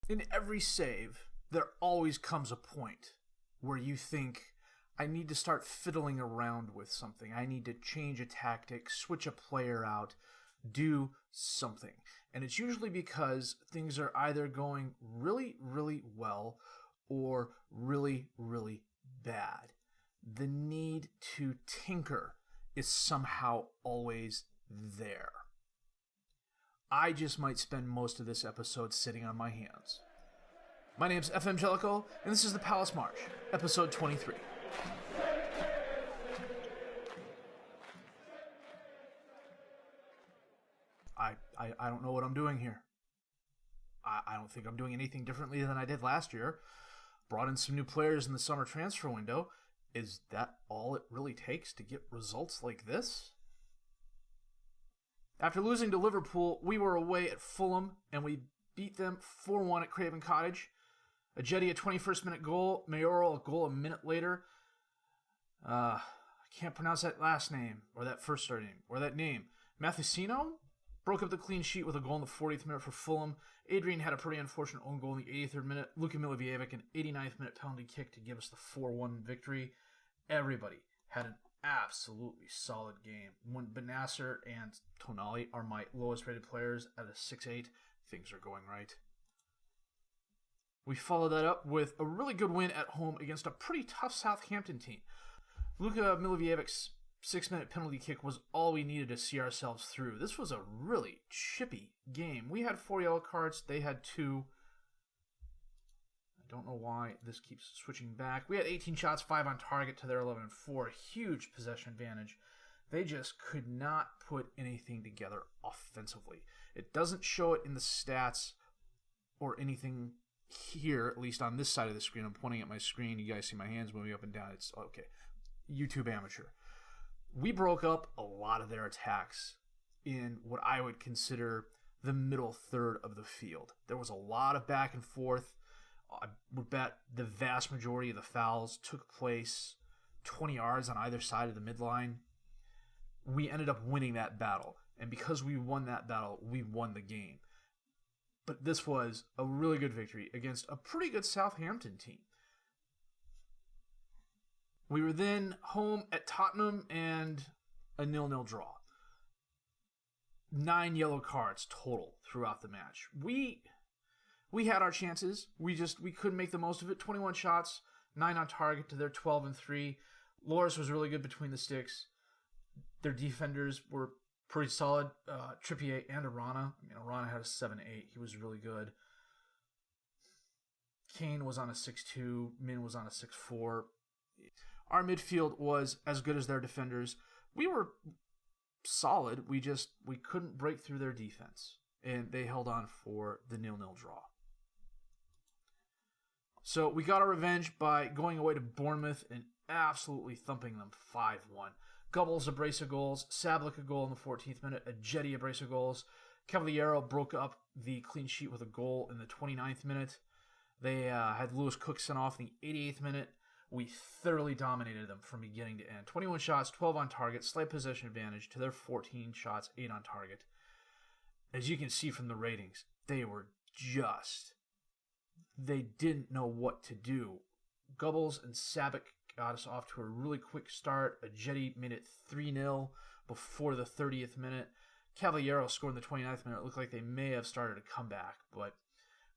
In every save, there always comes a point where you think, I need to start fiddling around with something. I need to change a tactic, switch a player out, do something. And it's usually because things are either going really, really well or really, really bad. The need to tinker is somehow always there. I just might spend most of this episode sitting on my hands. My name's FM19, and this is the Palace March, episode 23. I don't know what I'm doing here. I don't think I'm doing anything differently than I did last year. Brought in some new players in the summer transfer window. Is that all it really takes to get results like this? After losing to Liverpool, we were away at Fulham, and we beat them 4-1 at Craven Cottage. A Jetty, a 21st minute goal. Mayoral, a goal a minute later. I can't pronounce that last name, or that first name, or that name. Mathussino broke up the clean sheet with a goal in the 40th minute for Fulham. Adrian had a pretty unfortunate own goal in the 83rd minute. Luka Milivojevic, an 89th minute penalty kick to give us the 4-1 victory. Everybody had an absolutely solid game. When Benasser and Tonali are my lowest rated players at a 6-8, things are going right. We followed that up with a really good win at home against a pretty tough Southampton team. Luka Milivojevic's 6-minute penalty kick was all we needed to see ourselves through. This was a really chippy game. We had 4 yellow cards. They had 2. I don't know why this keeps switching back. We had 18 shots, 5 on target to their 11 and 4. Huge possession advantage. They just could not put anything together offensively. It doesn't show it in the stats or anything here, at least on this side of the screen. I'm pointing at my screen. You guys see my hands moving up and down. It's okay. YouTube amateur. We broke up a lot of their attacks in what I would consider the middle third of the field. There was a lot of back and forth. I would bet the vast majority of the fouls took place 20 yards on either side of the midline. We ended up winning that battle. And because we won that battle, we won the game. But this was a really good victory against a pretty good Southampton team. We were then home at Tottenham and a 0-0 draw. 9 yellow cards total throughout the match. We had our chances. We couldn't make the most of it. 21 shots, 9 on target to their 12 and 3. Loris was really good between the sticks. Their defenders were pretty solid. Trippier and Arana. Arana had a 7-8. He was really good. Kane was on a 6-2. Min was on a 6-4. Our midfield was as good as their defenders. We were solid. We couldn't break through their defense. And they held on for the 0-0 draw. So we got our revenge by going away to Bournemouth and absolutely thumping them 5-1. Gubbles a brace of goals. Sablick a goal in the 14th minute. A Jetty a brace of goals. Cavaliero broke up the clean sheet with a goal in the 29th minute. They had Lewis Cook sent off in the 88th minute. We thoroughly dominated them from beginning to end. 21 shots, 12 on target, slight possession advantage to their 14 shots, 8 on target. As you can see from the ratings, they didn't know what to do. Gubbles and Sabic got us off to a really quick start. A Jetty made it 3-0 before the 30th minute. Cavaliero scored in the 29th minute. It looked like they may have started a comeback, but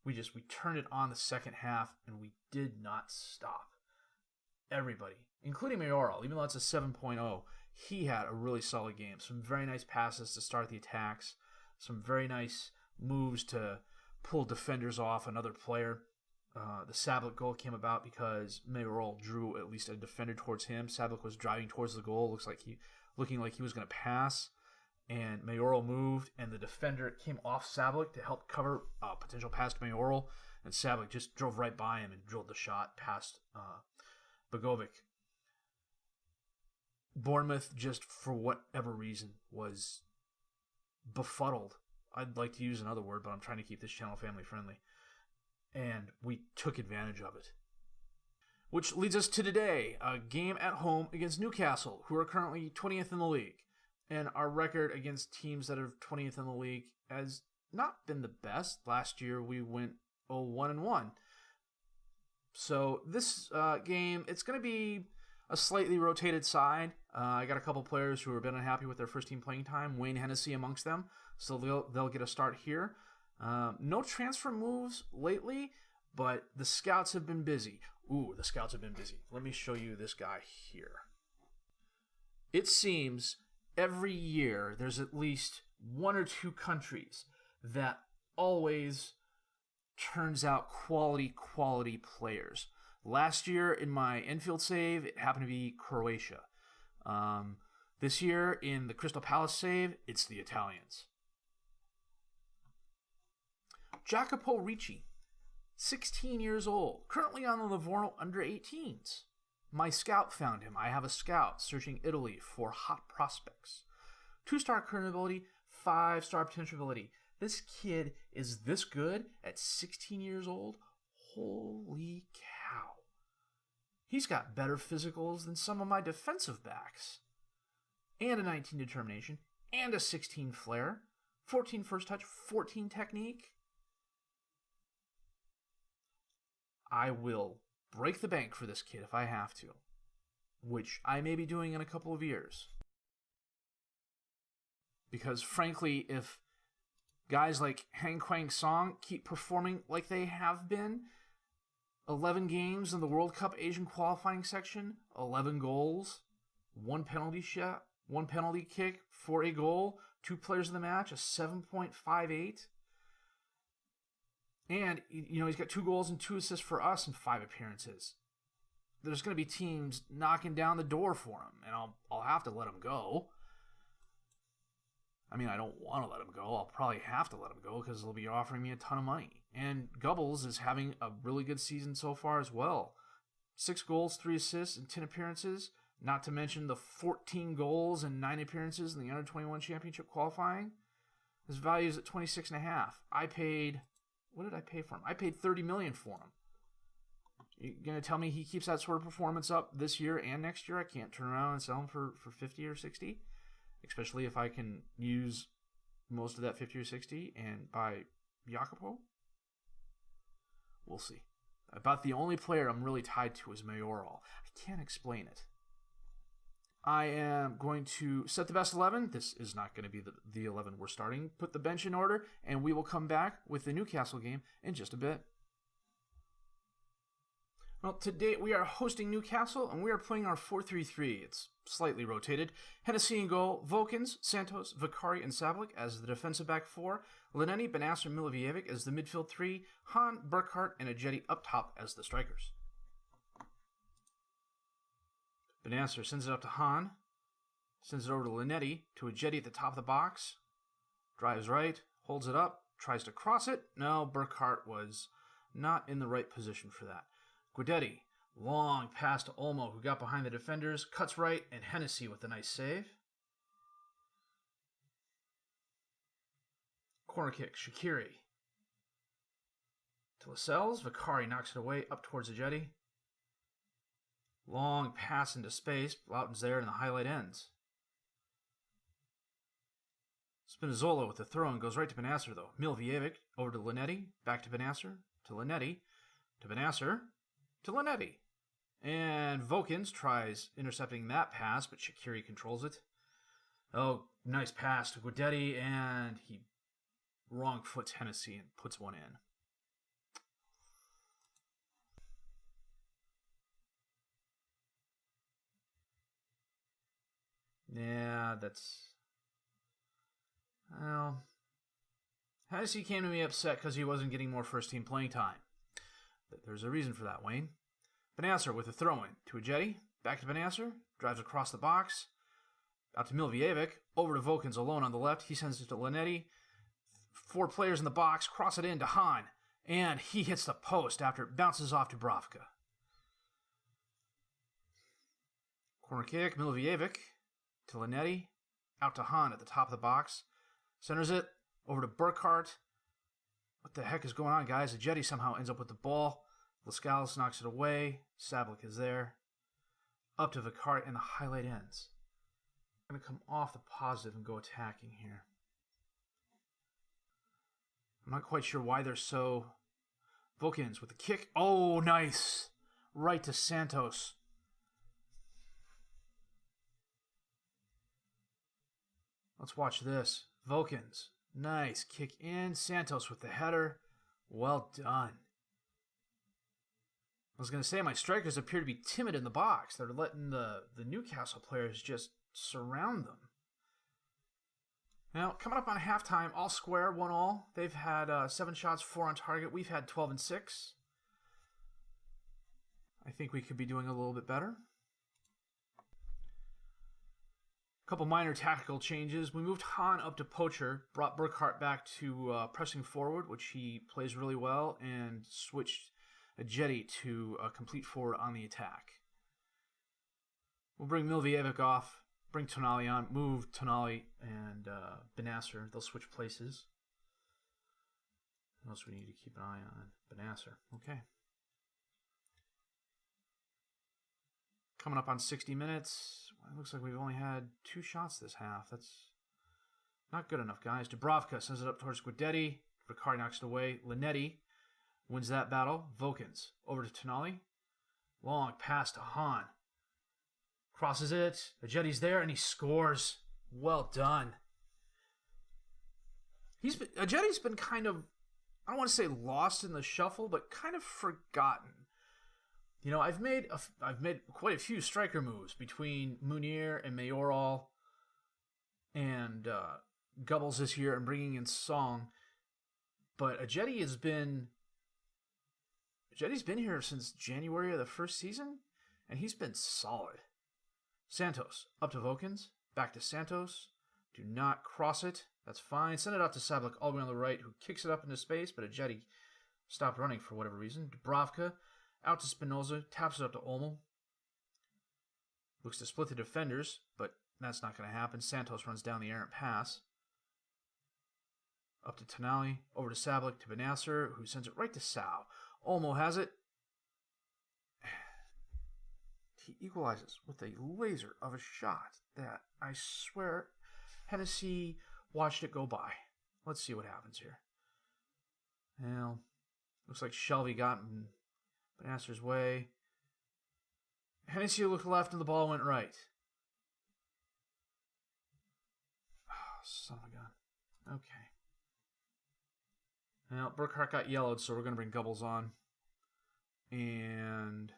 we turned it on the second half, and we did not stop. Everybody, including Mayoral, even though it's a 7.0, he had a really solid game. Some very nice passes to start the attacks. Some very nice moves to pull defenders off another player. The Sablick goal came about because Mayoral drew at least a defender towards him. Sablick was driving towards the goal, looking like he was going to pass, and Mayoral moved, and the defender came off Sablick to help cover a potential pass to Mayoral, and Sablick just drove right by him and drilled the shot past Begovic. Bournemouth, just for whatever reason, was befuddled. I'd like to use another word, but I'm trying to keep this channel family friendly. And we took advantage of it. Which leads us to today, a game at home against Newcastle, who are currently 20th in the league. And our record against teams that are 20th in the league has not been the best. Last year we went 1-1. So this game, it's going to be a slightly rotated side. I got a couple players who have been unhappy with their first team playing time, Wayne Hennessy amongst them, so they'll get a start here. No transfer moves lately, but the scouts have been busy. Ooh, the scouts have been busy. Let me show you this guy here. It seems every year there's at least 1 or 2 countries that always turns out quality players. Last year in my infield save, it happened to be Croatia. This year in the Crystal Palace save, it's the Italians. Jacopo Ricci, 16 years old, currently on the Livorno under-18s. My scout found him. I have a scout searching Italy for hot prospects. 2-star current ability, 5-star potential ability. This kid is this good at 16 years old? Holy cow. He's got better physicals than some of my defensive backs. And a 19 determination, and a 16 flair, 14 first touch, 14 technique. I will break the bank for this kid if I have to, which I may be doing in a couple of years. Because frankly, if guys like Hang Kwang Song keep performing like they have been, 11 games in the World Cup Asian qualifying section, 11 goals, 1 penalty shot, 1 penalty kick for a goal, 2 players of the match, a 7.58. And, he's got 2 goals and 2 assists for us in 5 appearances. There's going to be teams knocking down the door for him, and I'll have to let him go. I mean, I don't want to let him go. I'll probably have to let him go because they'll be offering me a ton of money. And Gubbles is having a really good season so far as well. 6 goals, 3 assists, and 10 appearances. Not to mention the 14 goals and 9 appearances in the Under-21 Championship qualifying. His value is at 26.5. What did I pay for him? I paid $30 million for him. You're going to tell me he keeps that sort of performance up this year and next year? I can't turn around and sell him for 50 or 60, especially if I can use most of that 50 or 60 and buy Jacopo. We'll see. About the only player I'm really tied to is Mayoral. I can't explain it. I am going to set the best 11. This is not going to be the 11 we're starting. Put the bench in order, and we will come back with the Newcastle game in just a bit. Well, today we are hosting Newcastle, and we are playing our 4-3-3. It's slightly rotated. Hennessy in goal, Vokins, Santos, Vicari, and Sablik as the defensive back 4, Lineni, Benasser, Milivojevic as the midfield 3, Han, Burkhart, and Ajeti up top as the strikers. Benasser sends it up to Han, sends it over to Lineni, to Ajeti at the top of the box, drives right, holds it up, tries to cross it. No, Burkhart was not in the right position for that. Guidetti, long pass to Olmo, who got behind the defenders, cuts right, and Hennessy with a nice save. Corner kick, Shaqiri. To Lascelles, Vicari knocks it away up towards Ajeti. Long pass into space, Loughton's there, and the highlight ends. Spinazzola with the throw and goes right to Benasser, though. Milivojevic over to Lineni, back to Benasser, to Lineni, to Benasser, to Lineni. And Vokins tries intercepting that pass, but Shaqiri controls it. Oh, nice pass to Guidetti, and he wrong foots Hennessy and puts one in. Yeah, well, Hennessy came to me upset because he wasn't getting more first-team playing time. There's a reason for that, Wayne. Benasser with a throw-in to Ajeti, back to Benasser, drives across the box, out to Milivojevic, over to Vokins alone on the left. He sends it to Lineni. 4 players in the box, cross it in to Han, and he hits the post after it bounces off to Bravka. Corner kick, Milivojevic to Lineni, out to Han at the top of the box. Centers it over to Burkhart. What the heck is going on, guys? Ajeti somehow ends up with the ball. Lascelles knocks it away. Sablik is there. Up to Vicari, and the highlight ends. I'm going to come off the positive and go attacking here. I'm not quite sure why they're so Vokins with the kick. Oh, nice. Right to Santos. Let's watch this. Vokins. Nice. Kick in. Santos with the header. Well done. I was going to say, my strikers appear to be timid in the box. They're letting the Newcastle players just surround them. Now, coming up on halftime, all square, 1-1. They've had 7 shots, 4 on target. We've had 12 and 6. I think we could be doing a little bit better. A couple minor tactical changes. We moved Hahn up to poacher, brought Burkhart back to pressing forward, which he plays really well, and switched Jetty to a complete forward on the attack. We'll bring Milvievic off, bring Tonali on, move Tonali and Benasser. They'll switch places. What else we need to keep an eye on? Benasser. Okay. Coming up on 60 minutes. It looks like we've only had 2 shots this half. That's not good enough, guys. Dubravka sends it up towards Guidetti. Riccardi knocks it away. Linetti wins that battle. Vokins over to Tonali. Long pass to Hahn. Crosses it. Ajetti's there and he scores. Well done. Ajetti's been kind of, I don't want to say lost in the shuffle, but kind of forgotten. You know, I've made quite a few striker moves between Munir and Mayoral and Gubbles this year and bringing in Song. But Ajetti's been here since January of the first season, and he's been solid. Santos, up to Vokins, back to Santos. Do not cross it. That's fine. Send it out to Sablik all the way on the right, who kicks it up into space, but Ajetti stopped running for whatever reason. Dubravka, out to Spinoza, taps it up to Olmo. Looks to split the defenders, but that's not going to happen. Santos runs down the errant pass. Up to Tonali, over to Sablik, to Benasser, who sends it right to Sao. Olmo has it. He equalizes with a laser of a shot that, I swear, Hennessy watched it go by. Let's see what happens here. Well, looks like Shelby got in Benasser's way. Hennessy looked left and the ball went right. Oh, son of a gun. Okay. Well, Burkhart got yellowed, so we're going to bring Gubbles on. And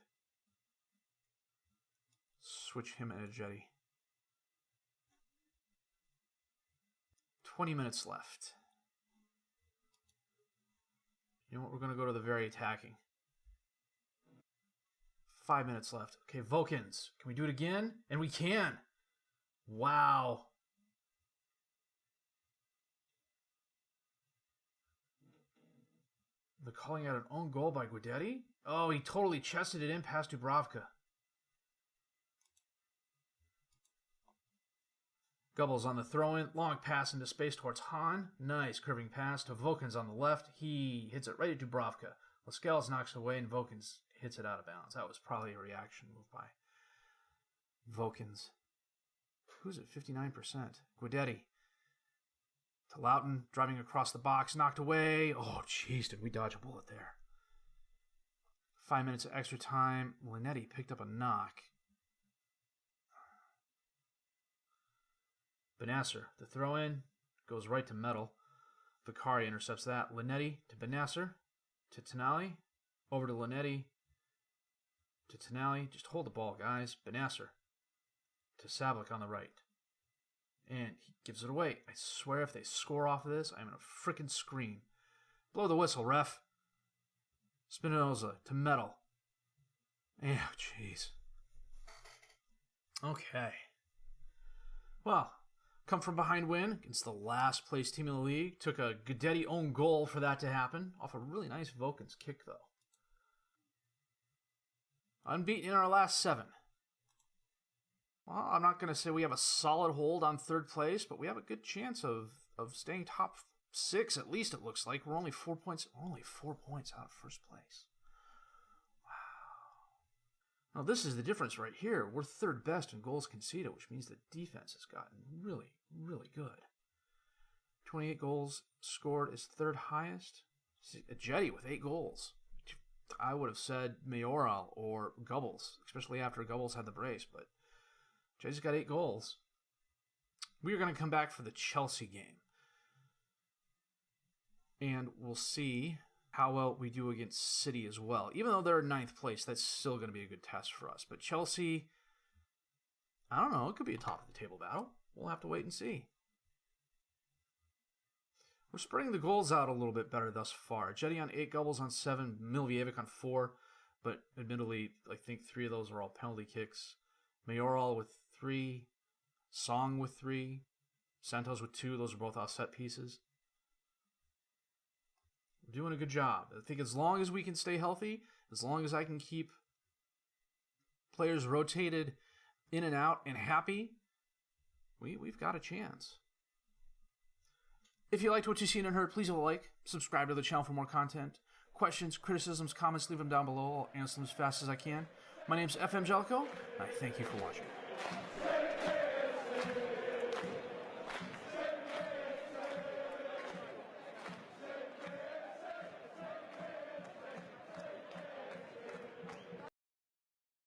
switch him and Ajetti. 20 minutes left. You know what? We're going to go to the very attacking. 5 minutes left. Okay, Vokins. Can we do it again? And we can. Wow. They're calling out an own goal by Guidetti. Oh, he totally chested it in past Dubravka. Gubbles on the throw-in. Long pass into space towards Hahn. Nice curving pass to Vokins on the left. He hits it right at Dubravka. Lascelles knocks it away and Vokins hits it out of bounds. That was probably a reaction move by Vokins. Who's at 59%? Guidetti. To Loughton, driving across the box, knocked away. Oh, jeez, did we dodge a bullet there. 5 minutes of extra time. Linetti picked up a knock. Benasser, the throw-in, goes right to Metal. Vicari intercepts that. Linetti to Benasser, to Tonali, over to Linetti, to Tonali. Just hold the ball, guys. Benasser to Sablik on the right. And he gives it away. I swear if they score off of this, I'm going to frickin' scream. Blow the whistle, ref. Spinoza to Metal. Oh, jeez. Okay. Well, come from behind win against the last place team in the league. Took a Guidetti own goal for that to happen. Off a really nice Vokins kick, though. Unbeaten in our last 7. Well, I'm not going to say we have a solid hold on third place, but we have a good chance of staying top 6, at least it looks like. We're only 4 points out of first place. Wow. Now, this is the difference right here. We're third best in goals conceded, which means the defense has gotten really, really good. 28 goals scored is third highest. Ajetti with 8 goals. I would have said Mayoral or Gubbles, especially after Gubbles had the brace, but Jesse's got 8 goals. We are going to come back for the Chelsea game. And we'll see how well we do against City as well. Even though they're in 9th place, that's still going to be a good test for us. But Chelsea, I don't know, it could be a top-of-the-table battle. We'll have to wait and see. We're spreading the goals out a little bit better thus far. Jetty on 8, Gubbles on 7, Milvievic on 4. But admittedly, I think 3 of those are all penalty kicks. Mayoral with 3. Song with 3. Santos with 2. Those are both off set pieces. We're doing a good job. I think as long as we can stay healthy, as long as I can keep players rotated in and out and happy, we've got a chance. If you liked what you've seen and heard, please leave a like, subscribe to the channel for more content. Questions, criticisms, comments, leave them down below. I'll answer them as fast as I can. My name's FM19, and I thank you for watching.